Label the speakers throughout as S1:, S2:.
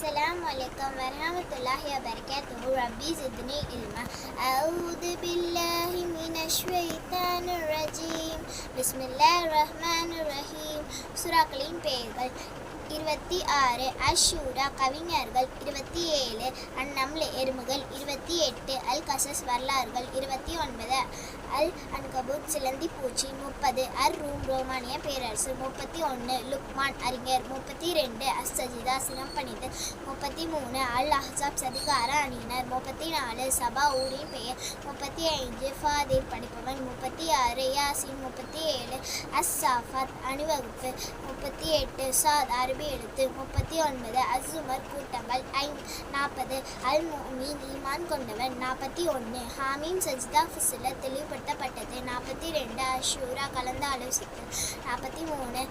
S1: السلام عليكم ورحمة الله وبركاته. ربي زدني علما. أعوذ بالله من الشيطان الرجيم. بسم الله الرحمن الرحيم. சூறாக்களின் பெயர்கள் 26 அஷூரா கவிஞர்கள், 27 அந்நம்ல் எறும்புகள், 28 அல் கசஸ் வரலாறுகள், 29 அல் அன்கபூத் சிலந்தி பூச்சி, 30 அர் ரூம் ரோமானிய பேரரசு, 31 லுக்மான் அறிஞர், 32 அஸ்ஸஜிதா சிரம்பணிதல், 33 அல் அஹ்ஸாப் சதிகார அணியினர், 34 சபா ஊரின் பெயர், 35 ஃபாதிர் படிப்பவன், 36 யாசின், 37 அஸ்ஸாஃபாத் அணிவகுப்பு, 38 சாத் அரபி எழுத்து, 39 அஸ்ஸுமர் கூட்டங்கள், 40 அல் முஃமின் ஈமான் கொண்டவன், 41 ஹாமீம் சஜ்தா ஃபுஸ்ஸிலத் தெளிவுபடுத்தப்பட்டது, 42 அஷூரா கலந்து ஆலோசித்தல், 43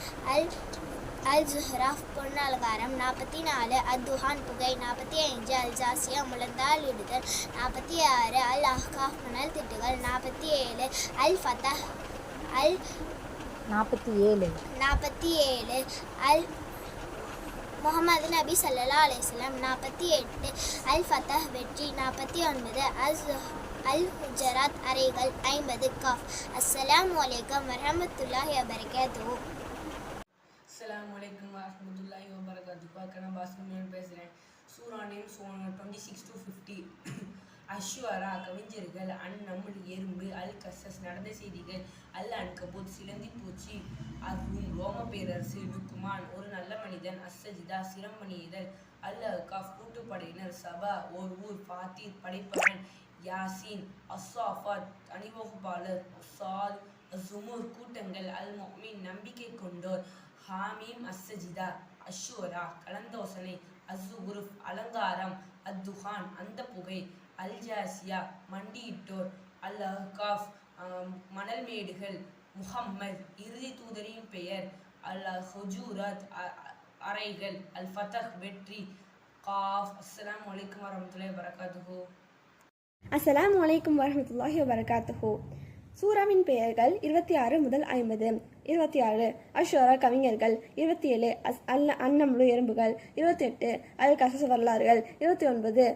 S1: அல் ஜுஹ்ராஃப் பொன் அலங்காரம், 44 அத்துஹான் புகை, 45 அல் ஜாசியா முழந்தால் இடுதல், 46 அல் அஹ்காஃப் மணல் திட்டுகள், 47 அல் ஃபதஹ் அல் 47 அல் முஹம்மது நபி ஸல்லல்லாஹு அலைஹி வஸல்லம், 48 அல் ஃபதஹ் வெற்றி, 49 அல் ஹுஜராத் அறைகள், 50 காஃப். அஸ்ஸலாமு அலைக்கும் வரஹ்மத்துல்லாஹி வபரகாத்துஹு.
S2: அஸ்ஸலாமு அலைக்கும் வரஹ்மத்துல்லாஹி வபரகாத்துஹு. நான் பாஸ்கர் பேசுகிறேன். சூரா நேம்ஸ் 26 to 50. அஷ்வரா கவிஞர்கள், அந்நம்ல் எறும்பு, அல் கசஸ் நடந்த செய்திகள், அல் அன்கபூத் சிலந்தி பூச்சி, அர்ரூம் ரோம பேரரசு, லுக்மான் ஒரு நல்ல மனிதன், அஸ்ஸஜிதா சிரம்பணிதல், அல் அஹ்காஃப் கூட்டுப்படையினர், சபா ஓர் ஊர், ஃபாத்திர் படைப்பவன், யாசின் அஸ்ஸாஃபாத் அணிவகுப்பாளர், சாத் அஸ்ஸுமூர் கூட்டங்கள், அல் முஃமின் நம்பிக்கை கொண்டோர், ஹாமீம் அஸ்ஸஜிதா அஷூரா கலந்தோசனை, அஸ்ஸுகுருஃப் அலங்காரம், அத்துஹான் அந்த புகை, அல் ஜாசியா மண்டியிட்டோர், அல் அஹ்காஃப் மணல் மேடுகள், முஹம்மது இறுதி தூதரின் பெயர், அல் ஹுஜூராத் அறைகள், அல் ஃபதஹ் வெற்றி, காஃப். அஸ்ஸலாமு அலைக்கும் வரஹ்மத்துல்லாஹி வபரகாத்துஹு.
S3: அஸ்ஸலாமு அலைக்கும் வரஹ்மத்துல்லாஹி வபரகாத்துஹு. சூராவின் பெயர்கள் 26 முதல் 50. 26 அஷ்வரா கவிஞர்கள், 27 அந்நம்லு எறும்புகள், 28 அல் கசஸ் வரலாறுகள், 29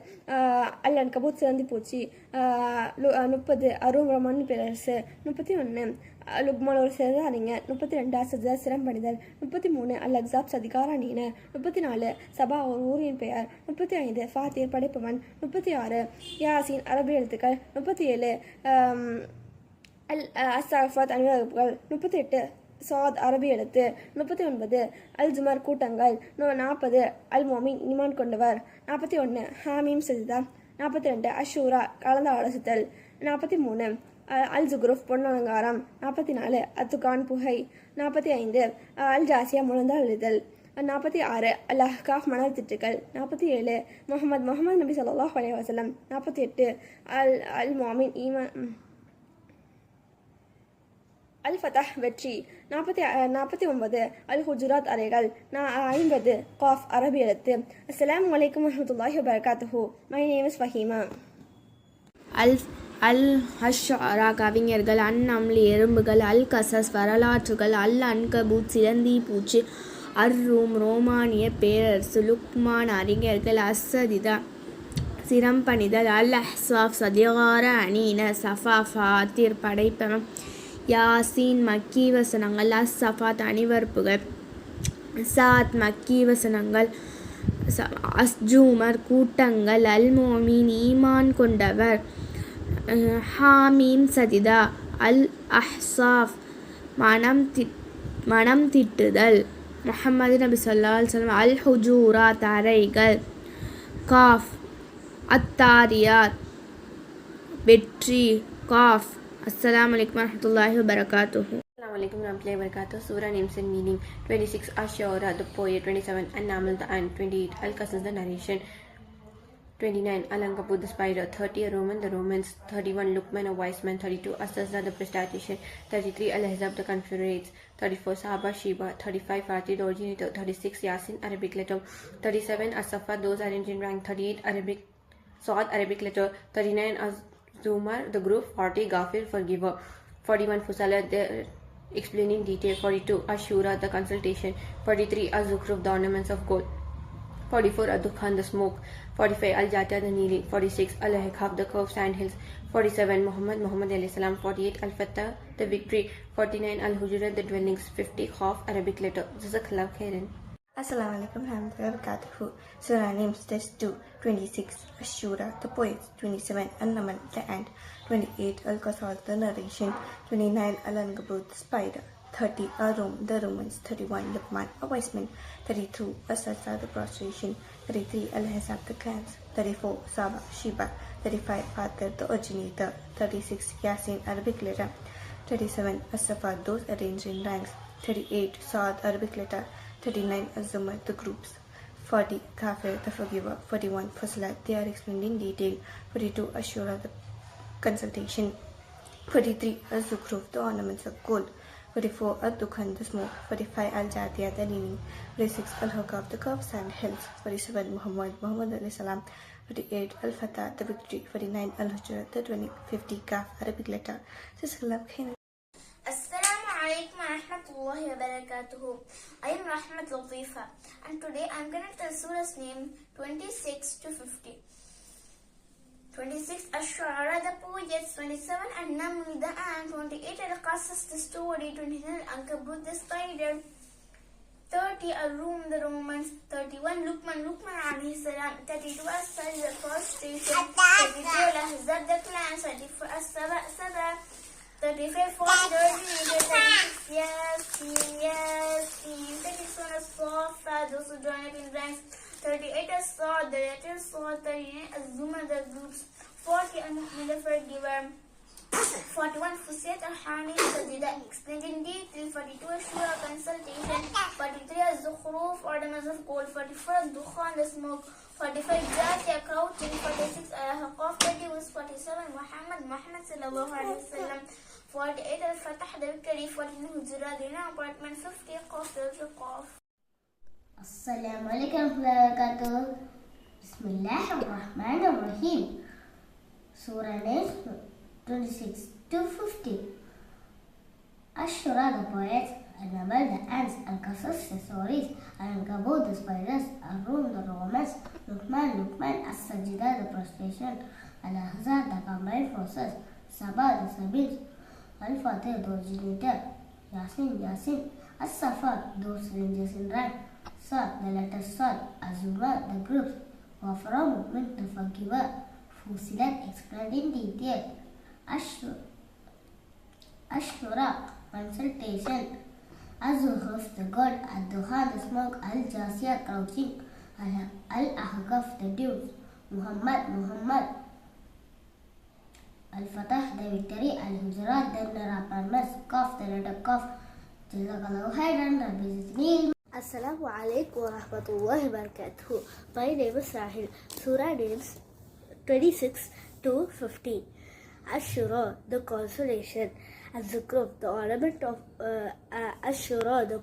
S3: அல் அன்கபூத் சிலந்தி பூச்சி, 30 அரும் ரோமான் பேரரசு, 31 லுக்மான் ஒரு சிறந்த அறிஞர், 32 அஸ்ஸஜிதா சிரம்பணிதல், 33 அல் அஹ்ஸாப் சதிகார அணியினர், 34 சபா ஒரு ஊரின் பெயர், 35 ஃபாத்திர் படைப்பவன், 36 யாசின் அரபி எழுத்துக்கள், 37 அல் அஸ்ஸாஃபாத் அணிவகுப்புகள், 38 சாத் அரபி எழுத்து, 39 அல் ஜுமர் கூட்டங்கள், 40 அல் முஃமின் ஈமான் கொண்டவர், 41 ஹாமீம் சஜ்தா, 42 அஷூரா கலந்து ஆலோசித்தல், 43 அல் ஜுஹ்ருஃப் பொன் அலங்காரம், 44 அத்துகான் புகை, 45 அல் ஜாசியா முழந்தால் எழுதல், 46 அல் அஹ்காஃப் மணல் திட்டுகள், 47 முஹம்மது நபி ஸல்லல்லாஹு அலைஹி வஸல்லம், 48 அல் முஃமின் ஈமான் அல் ஃபதஹ் வெற்றி, 49 அல் ஹுஜராத் அறைகள், 50 காஃப் அரபி எழுத்து. அஸ்ஸலாமு அலைக்கும் வரஹ்மத்துல்லாஹி வபரகாத்துஹு. My name is Fahima.
S4: அல் அஷ்ஷரா கவிஞர்கள், அந்நம்ல் எறும்புகள், அல் கசஸ் வரலாற்றுகள், அல் அன்கபூத் சிலந்தி பூச்சி, அர்ரூம் ரோமானிய பேரரசு, லுக்மான் அறிஞர்கள், அஸ்ஸஜிதா சிரம்பணிதல், அல் அஹ்ஸாப் சதிகார அணியினர், சஃபா ஃபாத்திர் படைப்பவன், யாசின் மக்கி வசனங்கள், அஸ்ஸாஃபாத் அணிவகுப்புகள், சாத் மக்கி வசனங்கள், அஸ்ஜூமர் கூட்டங்கள், அல் முஃமின் ஈமான் கொண்டவர், ஹாமீம் சஜிதா, அல் அஹ்ஸாஃப் மனம் திட்டுதல், முஹம்மது நபி ஸல்லல்லாஹு அலைஹி வஸல்லம், அல் ஹுஜூராத் அறைகள், காஃப் அத்தாரியாத் வெற்றி, cough. Assalamu alaikum warahmatullahi wabarakatuh.
S5: Assalamu alaikum warahmatullahi wabarakatuh. Surah names and meaning. 26 Ashura the poet, 27 An-Naml the ant, 28 Al-Qasas the narration, 29 Al-Ankabut the spider, 30 Roman the Romans, 31 Luqman a wise man, 32 As-Sazzah the statistician, 33 Al-Ahzab the confederates, 34 Sahaba Sheba, 35 Fatih the originator, 36 Yasin Arabic letter, 37 As-Saffat those arranged in rank, 38 Arabic Saad Arabic letter, 39 Zumar the group, 40 Ghafir forgiver, 41 Fusala the explaining detail, 42 Ashura the consultation, 43 Az-Zukhruf the ornaments of gold, 44 Ad-Dukhan, the smoke. 45 Al-Jatiyah, the kneeling. 46 Al-Ahqaf, the curved sandhills. 47 Muhammad alayhi salam. 48 Al-Fatah, the victory. 49 Al-Hujurat, the dwellings. 50 Khaf, Arabic letter. Jazakallah khairan.
S3: Assalamu alaikum warahmatullahi wabarakatuh. Surah names test 2. 26 Ashura, the poets. 27 An-Naml, the ant. 28 Al-Qasas, the narration. 29 Al-Ankabut, the spider. 30 Ar-Rum, the Romans. 31 Luqman, a wise man. 32 As-Sajda, the prostration. 33 Al-Ahzab, the clans. 34 Saba, Sheba. 35 Fatir, the originator. 36 Yasin, Arabic letter. 37 As-Safa, those arranged in ranks. 38 Saad, Arabic letter. 39 Az-Zumar, the groups. 40 Kafir, the forgiver. 41 Fusilat, they are explained in detail. 42 Ashura, the consultation. 43 Az-Zukhruf, the ornaments of gold. 44 Ad-Dukhan, the smoke. 45 Al-Jatiyah, the kneeling. 46 Al-Ahqaf, the curved sand hills. 47 Muhammad alayhi salam. 48 Al-Fatah, the victory. 49 Al-Hujurat, the dwelling. 50 Kaf, Arabic letter. Jazakallah khairan.
S1: Assalamu alaikum wa rahmatullahi wa barakatuhu. I am Rahmat Latifa and today I am going to tell Surah's name 26 to 50. 26 Ash-Shu'ara, the poets. 27 An-Naml, the ant. 28 Al-Qasas, the story. 29 Al-Ankabut, the spider. 30 Ar-Rum, the Romans. 31 Luqman alayhi salam. 32 As-Sajda, the prostration. 33 Al-Ahzab, the clans. 34 As-Saba. 35 40 36 Yasin. 37 As-Safa, those who join up in ranks. 38 As-Sad, the letter Sad. 39 Az-Zumar, the groups. 40 Al-Mu'min, the forgiver. 41 Fusilat Al-Hani, Sajda, explained in detail. 42 Ashura, consultation. 43 Az-Zukhruf, ornaments of gold. 44 Ad-Dukhan, the smoke. 45 Jatiyah, crouching. 46 Al-Ahqaf, the dews. 47 Muhammad sallallahu alaihi wasallam. 48 Al-Fatah, the victory. 49 Hujurat, the apartment. 50 Qaf, the Qaf.
S6: Assalamu alaikum warahmatullahi wabarakatuh. Bismillahirrahmanirrahim. Surah names 26 to 50. Ashura, the poets. An-Naml, the ants. Al-Qasas, the stories. Al-Ankabut, the spiders. Ar-Rum, the romans. Luqman, As-Sajda, the prostration. Al-Ahzab, the combined forces. Saba, the sabins. Al-Fatih, the originator. Yasin. As-Safa, those ranges in rank. Sad, the letter Sad. Az-Zumar, the groups. Wafra, movement, the forgiver. Fusilat, explained in detail. Ashura, consultation. Az-Zukhruf, the god. Ad-Dukhan, the smoke. Al-Jatiyah, crouching. Al-Ahqaf, the dews. Muhammad. Al-Fatah, the victory. Al-Hujurat, the apartments. Qaf, the letter Qaf. Jazakallahu khairan. Rabbi zidni.
S7: Assalamu alaikum wa rahmatullahi wa barakatuh. My name is Rahil. Surah names 26 to 50. Ashura, the consolation. Az-Zukhruf, the ornament of Ashura, the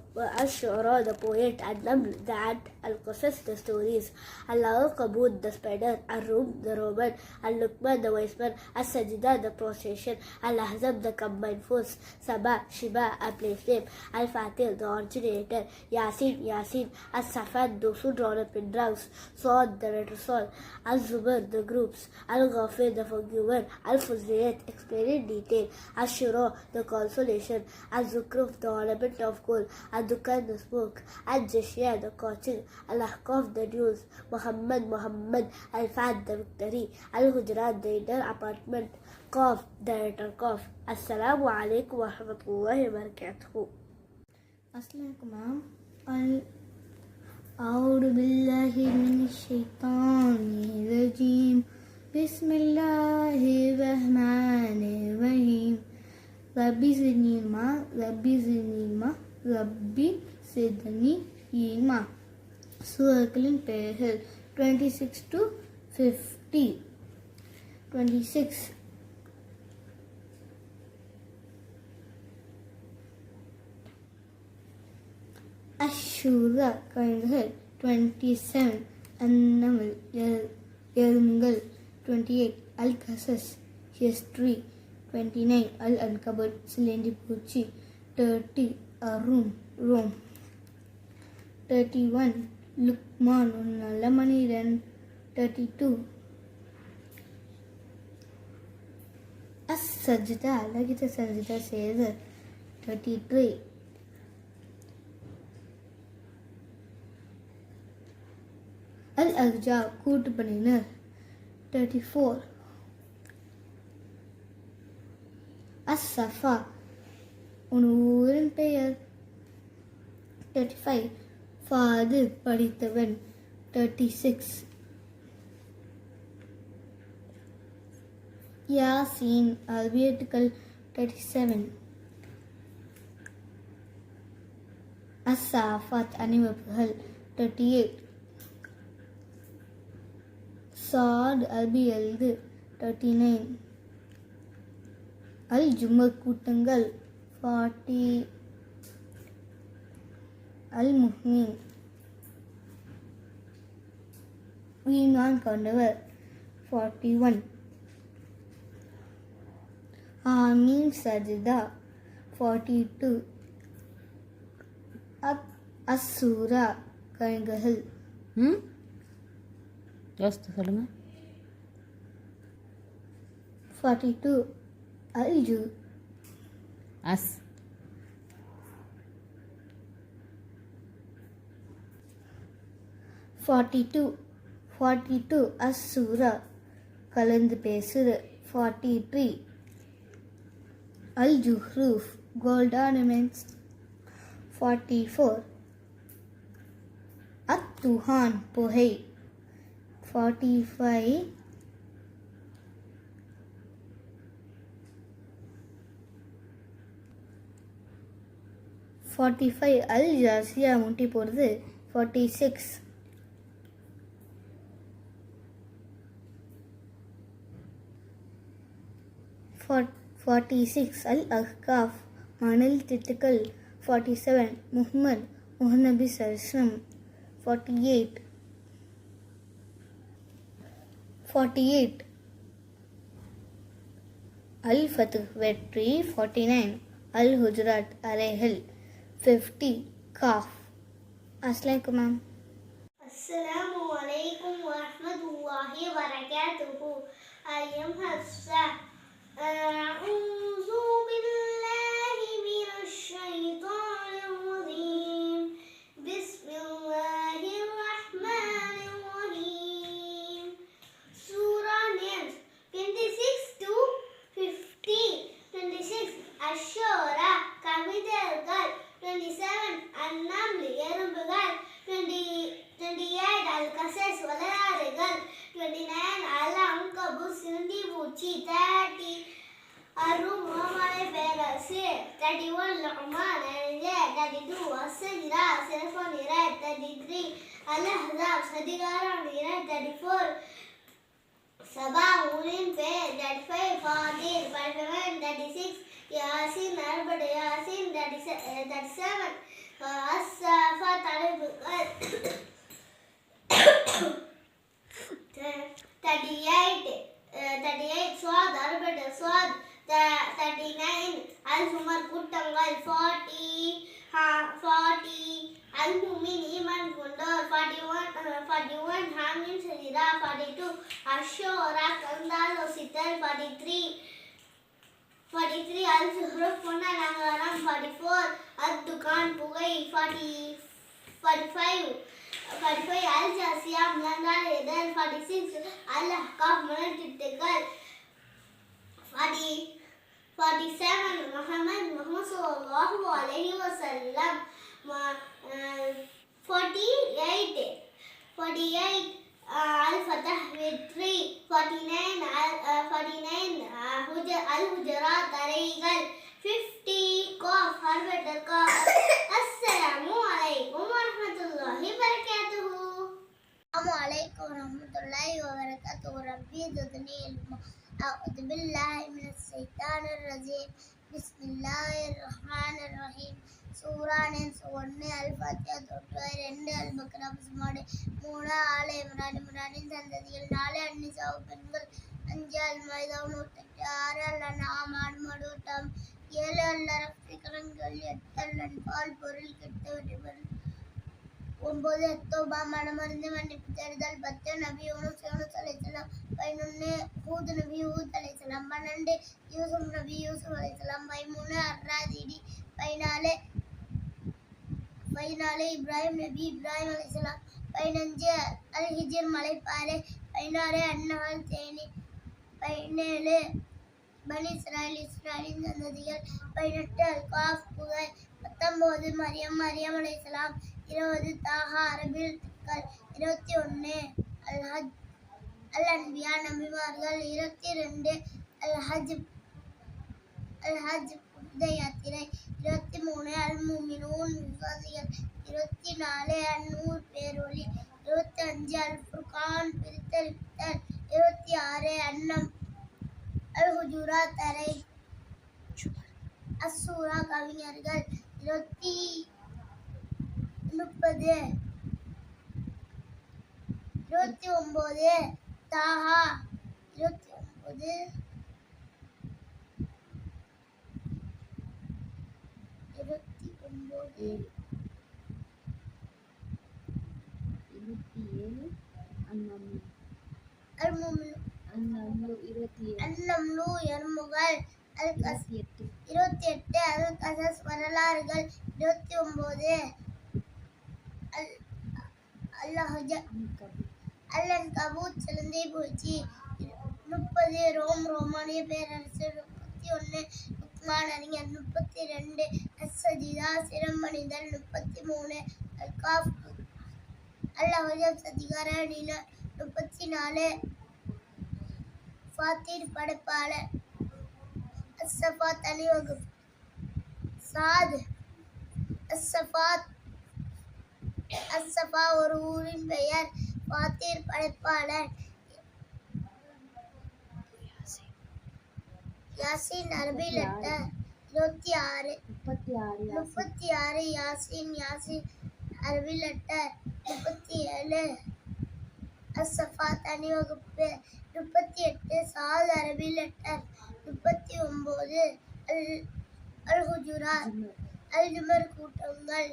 S7: poet. An-Naml, the ant. Al-Qasas, the stories. Al-Ankabut, the spider. Ar-Rum, the Roman. Al-Luqman, the wise man. As-Sajda, the prostration. Al-Ahzab, the combined force. Saba, Sheba, a place name. Al-Fatih, the originator. Yasin. As-Safan, those who drawn up in ranks. Sad, the letter Sad. Az-Zumar, the groups. Al-Ghafir, the forgiver. Al-Fusilat, explained in detail. Ashura, the consolation. Az-Zukhruf, the ornament of gold. Ad-Dukhan, the smoke. Al-Jatiyah, the couching. Al-Ahqaf, the dews. Muhammad. Al-Fatah, the victory. Al-Hujurat, the inner apartment. Qaf, the letter Qaf. Assalamu alaikum wa rahmatullahi wa barakatuh.
S8: Assalamualaikum. A'udhu billahi minash shaitanir rajim. Bismillahirrahmanirrahim. Rabbi zidni ilma. Surahகளின் பெயர்கள் 26 to 50. 26 Ashura, கழுகுகள். 27 An-Naml, எறும்புகள். 28 Al-Qasas, history. 29 Al-Ankabut, சிலந்தி பூச்சி. 30 Ar-Rum, Rome. 31 Luqman ஒரு நல்ல மனிதன் 32. அஸ்-சஜ்தா அழகிய சஜ்தா செய்து 33. அல்-அஹ்ஜா கூட்டு பணியினர் 34. அஸ்-சஃபா உன் ஊரின் பெயர் 35. ஃபாது படித்தவன் 36. யாசீன் அல்பியட்டுகள் 37. அஸ்-சாஃபாத் அணிவகுப்புகள் 38. சாத் அல்பி எழுது 39. அல் ஜுமர் கூட்டங்கள் 40. அல் முஹ்மின் ஈமான் கொண்டவர் 41. ஆமீன் சஜிதா 42. அஸ்ஸூரா கணிகள்
S9: யோசித்து சொல்லுங்க.
S8: 42. அல்ஜு
S9: அஸ்
S8: 42 அஸ்ஸூரா கலந்து பேசுது 43. அல் ஜுஹ்ரூஃப் கோல்ட் ஆர்னமெண்ட்ஸ் 44. அத்துஹான் புகை 45. அல் ஜாசியா முட்டி போடுறது 46. 46 அல் அஹ்காஃப் மணல் திட்டுக்கள் 47. முஹம்மது சல்சம் 48. அல் ஃபத்ஹ் வெற்றி 49. அல் ஹுஜராத் அறைகள் 50. காஃப். அஸ்ஸலாமு ma'am.
S1: Assalamu alaikum wa rahmatullahi wa barakatuhu. I am Hafsa. أعوذ بالله من الشيطان الرجيم. بسم الله الرحمن الرحيم. Surah names 26 to 50. 26 அஷ்ஷூரா கவிதைகள். 27 அந்நம்ல் எறும்புகள். 28 அல்-கஸஸ் வரலாறுகள். 29 அல்-அன்கபூத் சிலந்தி பூச்சி. 30 அர்-ரூம் ரோமானிய பேரரசு. 31 லுக்மான் அறிஞர். 32 அஸ்-சஜ்தா சிறப்பு நிறை. 33 அல்-அஹ்ஸாப் சதிகாரம் நிறை. 34 சபா ஊரின் பெயர். 35 ஃபாதீர் படிப்பவன். 36 யாசின் அறுபடை யாசின். 37 அஸ்-சாஃபா தலைப்புகள். 38 சுவாத் அறுபடை சுவாத். 39 அல் ஜுமர் கூட்டங்கள். 40 அல் முமின் ஈமான் கொண்டோர். 41 ஹாமீம் சஜிதா. 42 அஷ்ஷூரா கலந்தாலோசித்தல். 43 அல் ஜுஹ்ரூஃப் பொன் அலங்காரம். 44 அத்-துகான் புகை. 45 அல் ஜாசியா முழங்கால் எதல். 46 அல் அஹ்காஃப் மணல் திட்டுகள். 47 முஹம்மது ஸல்லல்லாஹு அலைஹி வஸல்லம். 48 அல் ஃபத்ஹ் வெற்றி. 49 அல் ஹுஜராத் அறைகள். 50 காஃப் ஹர்வெட்டர் காஃப். அஸ்ஸலாமு அலைக்கும் வரஹ்மத்துல்லாஹி வபரகாத்துஹு. அஸ்ஸலாமு அலைக்கும் வரஹ்மத்துல்லாஹி வபரகாத்துஹு. ரப்பி ஸித்னி இல்மா. அஊது பில்லாஹி மினஷ் ஷைத்தானிர் ரஜீம். பிஸ்மில்லாஹிர் ரஹ்மானிர் ரஹீம். சூரா நேம்ஸ் 1 அல்-ஃபாத்திஹா 2 அல்-பக்ரா 3 ஆல இம்ரானின் சந்ததிகள். 4 அன்-நிசா பெண்கள். 5 அல்-மாயிதா 108. 6 அல்-அன்ஆம் ஆடு மாடு ஒட்டகம். 7 அல்-அரஃப் கரங்கள். 8 அல்-அன்பால் பொருள் கெட்டவர்கள். 9 தௌபா மனமறிந்து மன்னிப்பு தேடுதல் 10 நபி யூனுஸ் அலைஹிஸ்ஸலாம் 11 ஹூத் நபி ஹூத் அலைஹிஸ்ஸலாம் 12 யூசுப் நபி யூசுப் அலைஹிஸ்ஸலாம் 13 அர்ராதீடி 14 இப்ராஹிம் நபி இப்ராஹிம் அலைஹிஸ்ஸலாம் 15 அல் ஹிஜ்ர் மலைப்பாறை 16 அன்னஹல் தேனி 17 பனி இஸ்ராயில் இஸ்ராயலின் சந்ததிகள் 18 அல் காஃப் குகை 19 மரியம் அலைஹிஸ்ஸலாம் 20 தாஹா அரபில் திக்கல் 21 அல் ஹஜ் அல் அன்பியா நபிமார்கள் 22 அல் ஹஜ் புனித யாத்திரை 23 அல் முமினூன் விசுவாசிகள் 24 அந்நூர் பேரொளி 25 அல் ஃபுர்கான் பிரித்தெடுத்தல் 26 அன்னம் அல் ஹுஜுராத் தரை அஸ்ஸூரா கவிஞர்கள் 30 29 தாஹா 29 அன்னம்லு எறும்புகள் 28 அல் கசஸ் வரலாறுகள் 29 அல் அன்கபூத் சிலந்தை பூச்சி 30 ரோமானிய பேரரசு 31 லுக்மான் அறிஞர் 32 அஸ்ஸஜிதா சிரமணிதல் 33 அல் காஃப் அல் ஹஜப் சதிகார 34 ஃபாத்திர் படைப்பாளர் அஸ்ஸஃபா தனி வகுப்பு சாத் அஸ்ஸஃபா ஒரு ஊரின் பெயர் ஃபாத்திர் படைப்பாளர் யாசின் அரபி லெட்டர் 36 யாசின் அரபி லெட்டர் 37 அஸ்ஸஃபா தனி வகுப்பு 38 சாத் அரபி லெட்டர் 39 அல் ஹுஜுராத் அல் ஜுமர் கூட்டங்கள்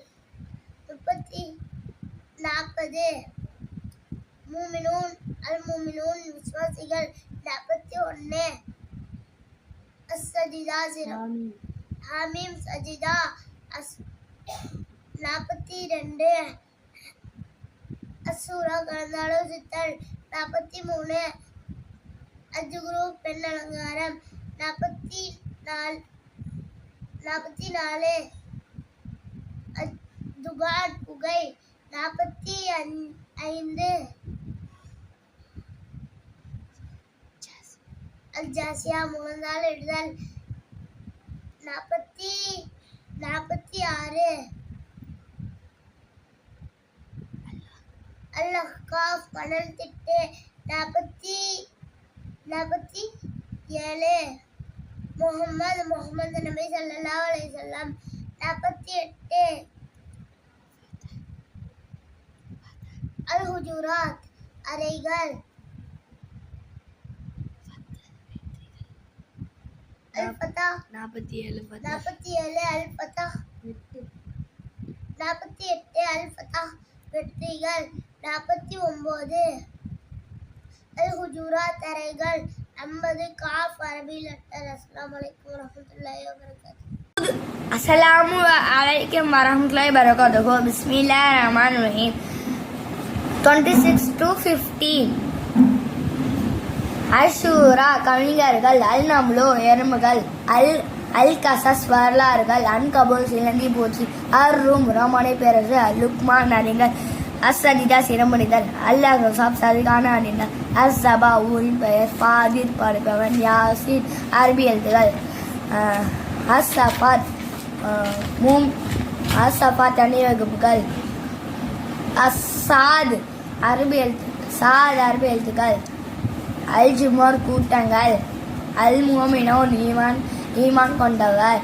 S1: 40 முமினூன் விசுவாசிகள் 41 அஸ்ஸஜிதா ஹாமீம் சஜிதா 42 அஸ்ஸூரா கலந்தாலோசித்தல் 43 அஜ்குரு பெண் அலங்காரம் 44 துகான் புகை 45 அல் ஜாசியா முகந்தால் இடுதல் 46 அல் அஹ்காஃப் மணல் திட்டு 47 முஹம்மது நபி ஸல்லல்லாஹு அலைஹி வஸல்லம் 48 அல் ஹுஜுராத் அறைகள் அல் ஃபதா 47 அல் ஃபதா 48 அல் ஃபதா வெற்றிகள் 49 அல் ஹுஜுராத் அறைகள் 50 காஃப் அரபி லெட்டர் அஸ்ஸலாமு அலைக்கும் வரஹ்மத்துல்லாஹி வபரகாத்துஹு
S10: அஸ்ஸலாமு அலைக்கும் வரஹ்மத்துல்லாஹி வபரகாத்துஹு பிஸ்மில்லாஹிர் ரஹ்மானிர் ரஹீம் 26 to 15 அஷூரா கவிஞர்கள் அல் நம்லு எறும்புகள் அல் கசஸ் வரலாறுகள் அன்கபூல் சிலந்தி பூச்சி அர் ரூம் ரோமானிய பேரரசு லுக்மான் அறிஞர் அஸ்ஸஜிதா சிரமணிதல் அல் அஹ்ஸாப் சதிகான அறிஞர் அஸ்ஸபா ஊரின் பெயர் ஃபாதிர் படைப்பவன் யாசின் அரபி எழுத்துகள் அஸ்ஸஃபா தனி வகுப்புகள் சாத் அரபி எழுத்துக்கள் அல் ஜுமர் கூட்டங்கள் அல் முஹமினூன் ஈமான் கொண்டவர்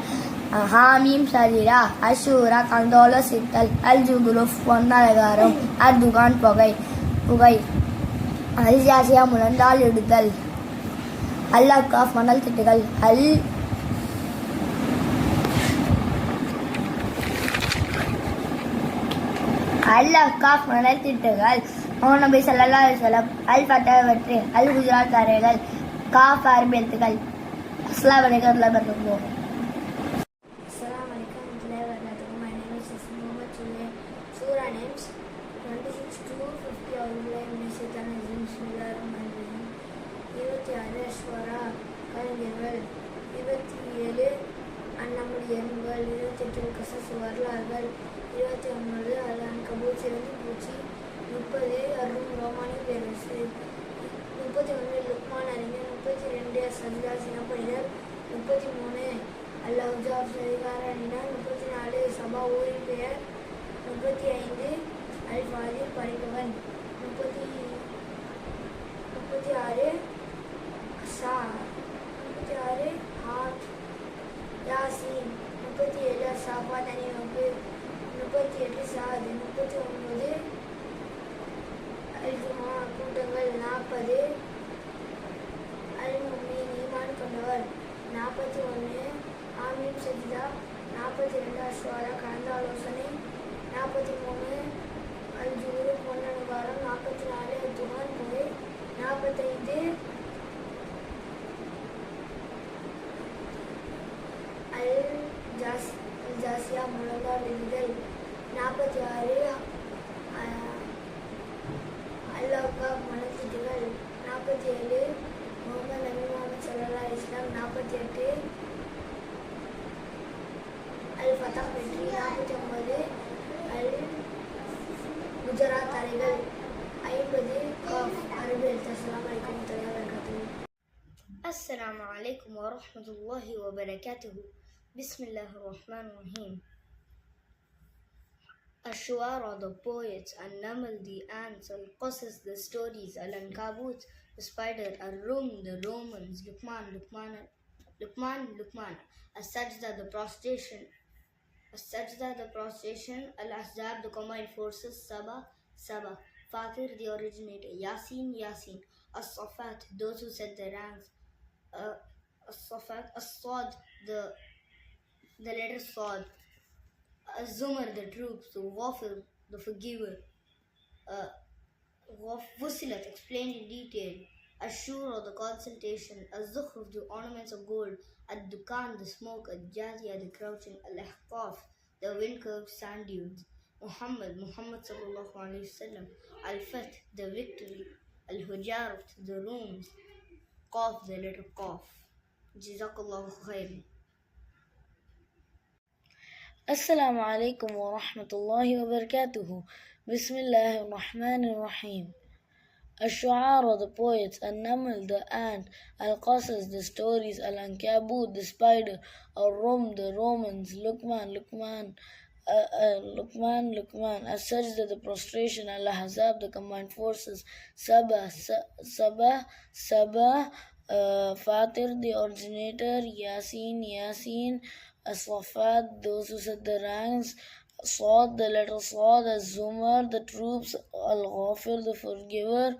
S10: ஹாமீம் சஜிதா அஷூரா கந்தோலசித்தல் அல் ஜுகுருஃப் பொன்னலகாரம் அல் துகான் புகை அல் ஜாசியா முழந்தால் இடுதல் அல் அக்காஃப் மணல் திட்டுகள் அல் அஹ்காஃப் மணல் திட்டுகள், முஹம்மது நபி ஸல்லல்லாஹு அலைஹி வஸல்லம், அல் ஃபத்ஹ் வெற்றி, அல் ஹுஜராத் தரைகள், காஃப் அரபி எழுத்துக்கள். அஸ்ஸலாமு அலைக்கும் வரஹ்மத்துல்லாஹி வபரகாத்துஹு.
S7: Assalamu alaikum warahmatullahi wabarakatuh. My name is Yasmin Muhammad Chule. Surah names 26 to 50. Bismillahirrahmanirrahim. Bismillahirrahmanirrahim. 26 அஷ்வரா கலைஞர்கள், 27 அன்னமுல் எறும்புகள், 28 கசஸ் வரலாறுகள், 29 அல் அன்கபூத் சிறந்து பூச்சி, 30 அரும் ரோமானிய பேரரசு, 31 லுக்மான் அறிஞர், 32 சஜ்தா சினப்பணிகள், 33 அல் அஹ்ஸாப் சரிகார அணியினர், 34 சபா ஊரின் பெயர், 35 அல் ஃபாதில் படைப்பவன், 36 சா 36 ஹாத் யாசீன், 37 சாபாத் அணிவகுப்பு, 38 சாத், 39 அல் ஜுமா கூட்டங்கள், 40 அல் முஃமின் ஈமான் கொண்டவர், 41 ஆமீன் சஜிதா, 42 அஷ்வாரா கலந்த ஆலோசனை, 43 அல் ஜூரு பொன்னனுகாரம், 44 அல் துகான் புகை, 45 அல் ஜாசியா முழங்கால் எழுதல், 46 அல் அஹ்காஃப் மணல் திட்டுகள், 47 முஹம்மது நபி முஹம்மது ஸல்லல்லாஹு அலைஹி வஸல்லம், 48 அல் ஃபத்ஹ் வெற்றி, 49 அல் குஜராத் தரைகள், 50 காஃப் அரபி எழுத்து. அஸ்ஸலாமு அலைக்கும் வரஹ்மத்துல்லாஹி வபரகாத்துஹு.
S8: Assalamu alaikum wa rahmatullahi wa barakatuh. Bismillahir Rahmanir Rahim. Ash-Shu'ara, the poets, An-Naml, the ants, Al-Qasas, the stories, Al-Ankabut, the spider, Ar-Rum, the Romans, Luqman, As-Sajda, the prostration, Al-Ahzab, the combined forces, Saba, Fatir, the originator, Yasin, As-Safat, those who set the ranks, As-Sad, the letter Sad, Az-Zumar, the troops, Ghafir, the forgiver, Fussilat, explained in detail, Ash-Shura, the consultation, Az-Zukhruf, the ornaments of gold, Ad-Dukan, the smoke, Al-Jathiya, the crouching, Al-Ahqaf, the wind-curved sand dunes, Muhammad sallallahu alaihi wasallam, Al-Fath, the victory, Al-Hujarat, the rooms, Qaf, the letter Qaf. Jazakallahu khairan.
S9: Assalamu alaikum wa rahmatullahi wa barakatuhu. Bismillahir Rahmanir Rahim. Ash-Shu'ara, the poets, An-Naml, the ant, Al-Qasas, the stories, Al-Ankabut, the spider, Ar-Rum, the Romans, Luqman, As-Sajda, the prostration, Al-Ahzab, the combined forces, Saba, Fatir, the originator, Yasin, As-Safat, those who set the ranks, Sad, the letter Sad, Az-Zumar, the troops, Al-Ghafir, the forgiver,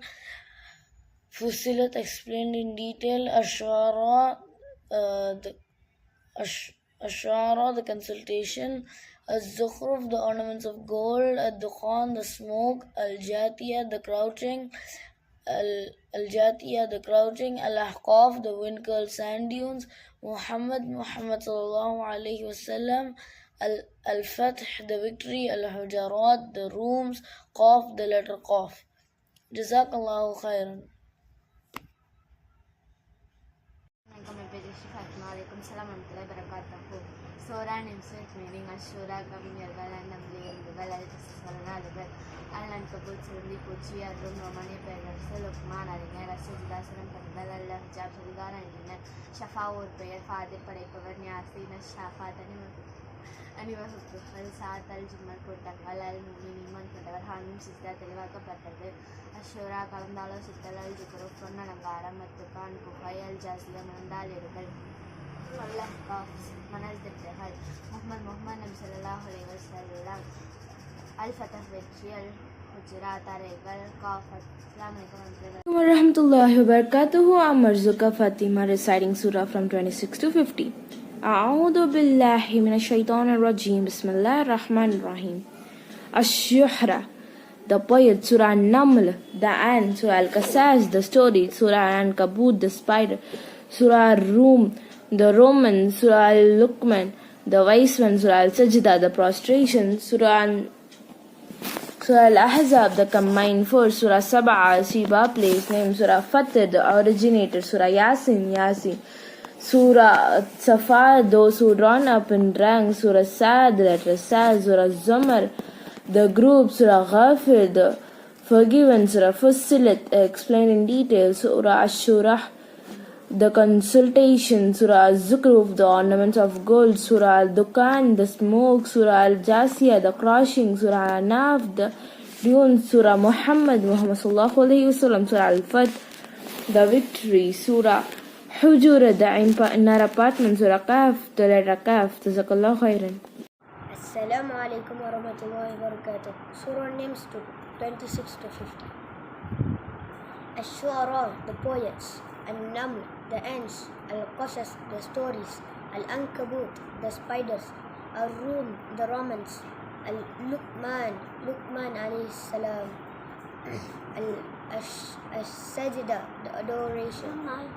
S9: Fussilat, explained in detail, Ash-Shara, the consultation, Az-Zukhruf, the ornaments of gold, Ad-Dukhan, the smoke, Al-Jathiya, the crouching, Al-Ahqaf, the wind-curled sand dunes, Muhammad sallallahu alaihi wasallam, Al-Fath, the victory, Al-Hujarat, the rooms, Qaf, the letter Qaf. Jazakallahu khairan.
S4: Surah names meaning Ashura, கவிஞர்கள், அன்னமுல் எறும்புகள், அல்-கஸஸ் வரலாறுகள், அல்-அன்கபூத் சிறந்து பூச்சி, அர்-ரும் ரோமானிய பேரரசு, லுக்மான் அறிஞர், அஸ்-சஜ்தா சிறப்பணிகள், அல் அஹ்ஸாப் சரிகார அணியினர், ஷஃபா ஊர் பெயர், ஃபாதிர் படைப்பவர், யாசீன், அஷ்-ஷாஃபாத் அணிவகுப்புகள், சாத், அல் ஜுமர் கூட்டங்கள், அல் முஃமின் ஈமான் கொண்டவர், ஹாமீம் சஜ்தா தெளிவாக்கப்பட்டது, அஷ்-ஷூரா கலந்தாலோசித்தல், அல் ஜுக்ரூஃப் பொன்னலங்காரம், அத்-துகான் புகை, அல் ஜாசியா மணந்தாளிடுகள், அல்-அஹ்காஃப் மணல் திட்டுகள், முஹம்மது நபி ஸல்லல்லாஹு அலைஹி வஸல்லம், அல்-ஃபத்ஹ் வெற்றி, அல்-ஹுஜராத் தரைகள், காஃப். அஸ்ஸலாமு அலைக்கும் warahmatullahi wabarakatuh. I'm Marzuka Fatima reciting Surah from 26 to 50. A'udhu billahi minash shaitanir rajim. Bismillahir Rahmanir Rahim.
S11: Ash-Shu'ara, the poet, Surah An-Naml, the ant, Surah Al-Qasas, the story, Surah An-Kabut, the spider, Surah Ar-Rum, the Romans, Surah Al-Luqman, the wise one, Surah Al-Sajda, the prostration, Surah Al-Ahzab, the combined force, Surah Sab'a, Shiba, place name, Surah Fatir, the originator, Surah Yasin, Surah Safar, those who drawn up in rank, Surah Sad, letter Sad, Surah Zumar, the group, Surah Ghafir, the forgiven, Surah Fussilat, explained in detail, Surah Ash-Shura, the consultation, Surah Al-Zukhruf, the ornaments of gold, Surah Al-Dukan, the smoke, Surah Al-Jasiyah, the crushing, Surah Al-Anaf, the dune, Surah Muhammad sallallahu alayhi wasallam, Surah Al-Fath, the victory, Surah Hujura, the inner apartment, Surah Kaf, the letter Kaf. Jazakallahu khairan.
S12: Assalamu alaikum wa rahmatullahi wa barakatuh. Surah names 26 to 50. Ash-Shu'ara, the poets. An-Naml, the ants. Al-Qasas, the stories. Al-Ankabut, the spiders. Ar-Rum, the Romans. Al-Luqman alayhi salam. Al-Sajda, the adoration.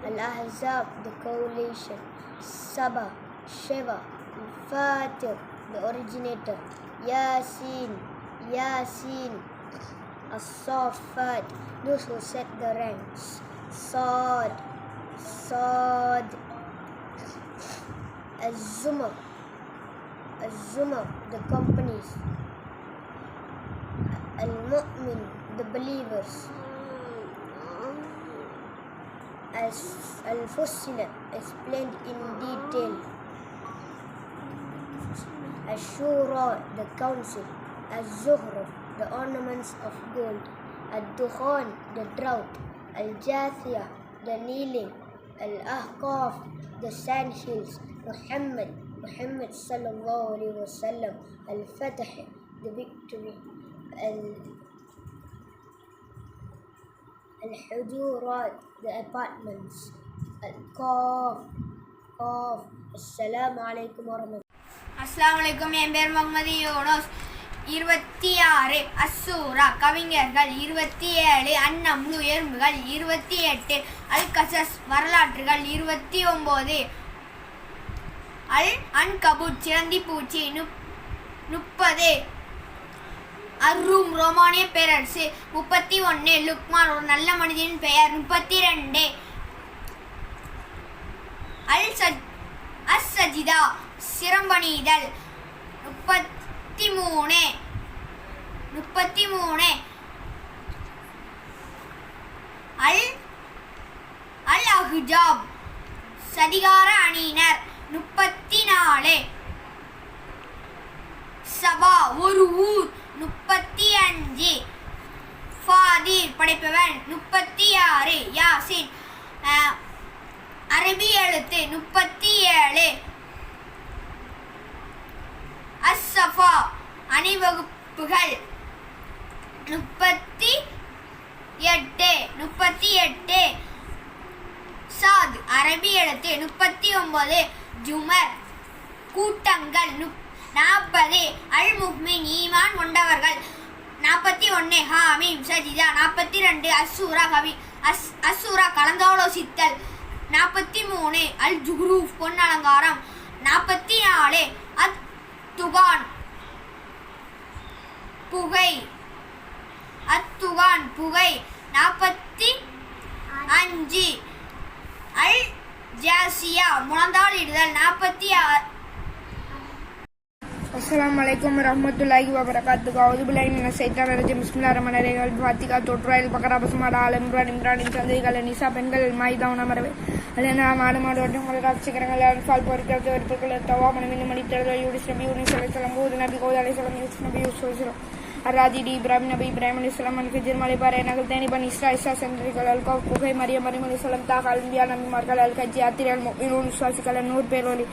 S12: Al-Ahzab, the coalition. Saba, Sheva. Al-Fatir, the originator. Yasin, As-Saffat, those who set the ranks. Sad, Az-Zumar, the companies. Al-Mu'min, the believers. Al-Fussilat, explained in detail. Ash-Shura, the council. Az-Zukhruf, the ornaments of gold. Ad-Dukhan, the drought. Al-Jathiyah, the kneeling. Al-Ahqaf, the sand hills. Muhammad sallallahu alayhi wa sallam. Al-Fath, the victory. Al-Hujurat, the apartments. Al-Qaf. Assalamu alaikum wa rahmatullahi.
S13: அஸ்ஸலாமு அலைக்கும். என் பேர் முகமது யூனுஸ். 26 அஸ்ஸூரா கவிஞர்கள், 27 அந்நம்லு எறும்புகள், 28 அல் கசஸ் வரலாற்றுகள், 29 அல் அன்கபூத் சிலந்தி பூச்சி, 30 அர்ரூம் ரோமானிய பேரரசு, 31 லுக்மான் ஒரு நல்ல மனிதனின் பெயர், 32 அஸ்-சஜிதா சிரம்பணிதல், 33 அல்-அஹ்ஜாப் சதிகார அணியினர், 34 சபா ஒரு ஊர், 35 ஃபாதீர் படைப்பவன், 36 யாசின் அரபி எழுத்து, 37 அஸ்-சஃபா அணிவகுப்புகள், 38 சாத் அரபி எழுத்து, 39 ஜுமர் கூட்டங்கள், 40 அல்-முஹ்மின் ஈமான் கொண்டவர்கள், 41 ஹாமீம் சஜிதா, 42 அஸ்ஸூரா கலந்தாலோசித்தல், 43 அல்-ஜுஹ்ரூஃப் பொன்னலங்காரம், 44 அத்துகான் புகை, 45 அல்-ஜாசியா முழந்தாளிடுதல், 46.
S14: அஸ்ஸலாமு அலைக்கும் வரஹ்மத்துல்லாஹி வபரகாத்துஹு. அஊது பில்லாஹி மினஷ் ஷைத்தானிர் ரஜீம். பிஸ்மில்லாஹிர் ரஹ்மானிர் ரஹீம். ஃபாத்திஹா, தொற்றாயில் பக்ரா, பஸ்மலா, ஆல் இம்ரான் சந்திரிகள், நிசா பெண்கள், மாயிதா, உணமரவை, அலனா மாடு ஒட்டங்கள், ராட்சிகரங்கள், அல்ஃபால் பொருட்கள், வெறுப்புகள், தவா மனமின் மணித்தர்கள், யூனிஸ் நபி யூனிஸ் அலைஹிஸ்ஸலாம், ஹூத் நபி ஹூத் அலைஹிஸ்ஸலாம், யூசுப் நபி யூசுப் அலைஹிஸ்ஸலாம், அராதிடி இப்ராஹிம் நபி இப்ராஹிம் அலைஹிஸ்ஸலாம், அல்-ஃபிஜ்ர் மலைப்பாறை நகல் தேனி பன் இஸ்ரா சந்திரிகள், அல்-கஃப் புகை, மரியம் அலைஹிஸ்ஸலாம், தாஹ் அல்-அன்பியா நபிமார்கள், அல்-கஜ்ஜி யாத்திரை, அல்-முஃமினூன் விசுவாசிகள், நூர் பேரோலி,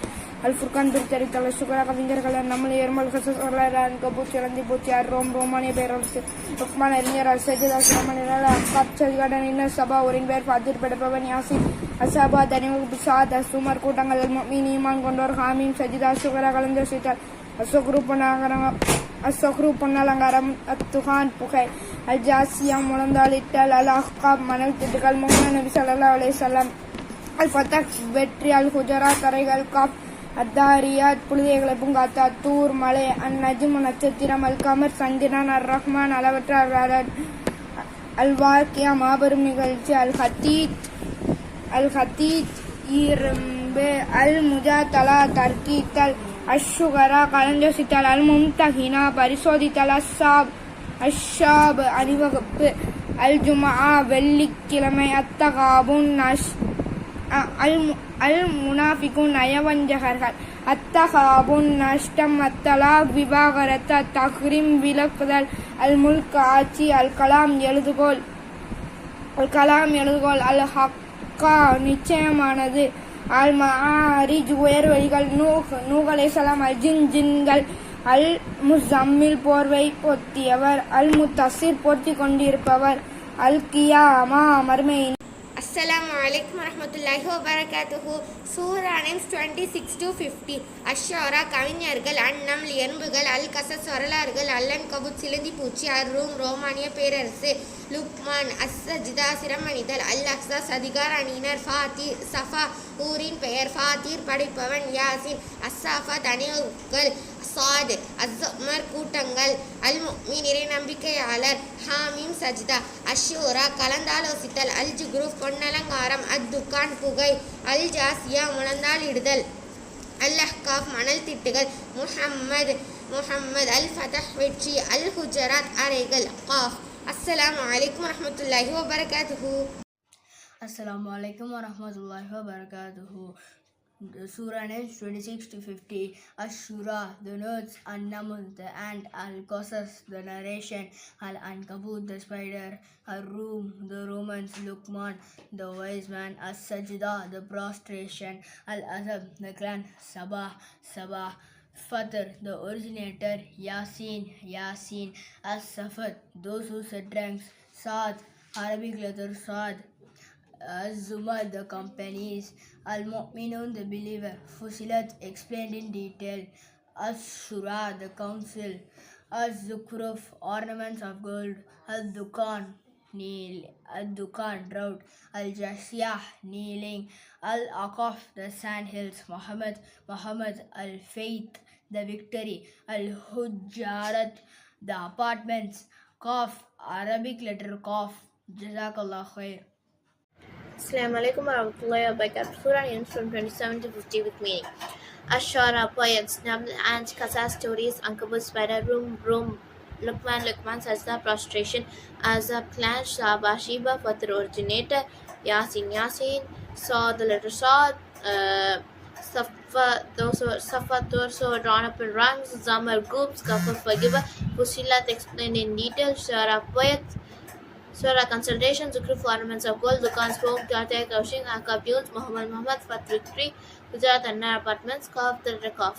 S14: அல்-ஃபுர்கான் திருத்தரித்தல், சுகரா கவிஞர்கள், நம்மளை எருமல் கசஸ் வரலாறு, அன்கபூத் சிலந்தி பூச்சி, ரோமானிய பேரரசு, லுக்மான் அறிஞர், அல்-சஜிதா சிரமணிகள், அக்காப் சதிகாடன், இன்னர் சபா ஒரின் பேர் ஃபாதிர் படைப்பவன், யாசின் அசாபா தனிவகுப்பு, சாத் அஸ்-சுமர் கூட்டங்கள், அல்-முஃமின் ஈமான் கொண்டோர், ஹாமீம் சஜிதா சுகரா கலந்தோசித்தார், الصخر பொன்னலங்காரம் அத்துகான் புகை அல் ஜாசியா முழந்தாளிட்டல் அல் அஹ்காப் மணல் திட்டுகள் முகமது நபி ஸல்லல்லாஹு அலைஹி வஸல்லம் அல் ஃபதஹ் வெற்றி அல் ஹுஜராத் தரைகள் காப் அத்தாரியாத் புழுதைகளை பூங்காத்தா தூர் மலை அந்நஜ்மு நட்சத்திரம் அல் கமர் சந்திரன் அர் ரஹ்மான் அளவற்ற அல் வாக்கியா மாபெரும் நிகழ்ச்சி அல் ஹத்தீத் இரும்பு அல் முஜாதலா தர்க்கீத்தல் அஷ்ஷுகரா கலந்தோசித்தல் அல் மும்தஹினா பரிசோதித்தல் அஷாப் அணிவகுப்பு அல் ஜுமா வெள்ளிக்கிழமை அத்தகாபுன் அல் முனாஃபிகுன் நயவஞ்சகர்கள் அத்தகாபுன் நஷ்டம் அத்தலாக் விவாகரத்து அத்தஹ்ரீம் விலக்குதல் அல் முல்க் ஆட்சி அல் கலாம் எழுதுகோள் அல் ஹக்கா நிச்சயமானது அல் மஆரிஜ் உயர்வழிகள் நூஹ் அலைஹிஸ்ஸலாம் அல் ஜின்கள் அல் முஸம்மில் போர்வை பொத்தியவர் அல் முத்தசிர் பொருத்தி கொண்டிருப்பவர் அல் கியாமா மர்மை.
S15: Assalamu alaikum warahmatullahi wabarakatuh. Surah names 26 to 50. அஷ்ஷாரா கவிஞர்கள், அந்நம்ல் எறும்புகள், அல் கசஸ் வரலாறுகள், அல்லன் கபுத் சிலந்தி பூச்சி, அர்ரூம் ரோமானிய பேரரசு, லுக்மான் அஸ்ஸஜிதா சிரமணிதல், அல் அக்ஸாஸ் அதிகார அணியினர், ஃபாத்தீர் சஃபா ஊரின் பெயர், ஃபாத்தீர் படைப்பவன், யாசின் அஸ்ஸாஃபா தனிகள், சாத் அஸ்ஸமர் கூட்டங்கள், அல் முஃமின் இறை நம்பிக்கையாளர், ஹாமீம் சஜ்தா, அஷ்ஷூரா கலந்தாலோசித்தல், அல் ஜுக்ரூஃப் பொன்னலங்காரம், அத்துகான் புகை, அல் ஜாசியா முழந்தால் இடுதல், அல் அஹ்காஃப் மணல் திட்டுகள், முஹம்மது அல் ஃபதஹ் வெற்றி, அல் ஹுஜராத் அறைகள், காஃப். அஸ்ஸலாமு அலைக்கும் வரஹ்மத்துல்லாஹி வபரகாத்துஹு.
S16: Assalamu alaikum warahmatullahi wabarakatuh. Surah names 26 to 50. Ashura, the notes, An-Naml, the ant, Al-Qasas, the narration, Al-Ankabut, the spider, Ar-Rum, the Romans, Luqman, the wise man, As-Sajda, the prostration, Al-Azab, the clan, Sabah, Fatr, the originator, Yasin, As-Safat, those who set ranks, Saad, Arabic letter Saad, Az-Zumar, the companies, Al-Mu'minun, the believer, Fusilat, explained in detail, Ash-Shura, the council, Az-Zukruf, ornaments of gold, Al-Dukan, drought, Al-Jasiyah, kneeling, Al-Aqaf, the sandhills, Muhammad, Al-Faith, the victory, Al-Hujjarat, the apartments, Qaf, Arabic letter Qaf, Jazakallah khair.
S17: Assalamu alaikum warahmatullahi wabarakatuh. Surah names from 27 to 50 with meaning. Ashara, poets, Naml, ants, Qasas, stories, Ankabut, spider, Rum, Luqman, Sajda, prostration, Azab, clan, Saba, Shiba, Fatr, originator, Yasin, Saw, the letter Saw, Safa, torso, drawn up in ranks, Zamar, groups, Kafir, forgiver, Fusilat, explained in detail, Shara, poets, Surah consultation, Zukruf, ornaments of gold, Dukan, smoke, Jatay, Kaushing, Akab, Muhammad, Fatr, 3, Gujarat, and apartments, Kaf, the Rakaf.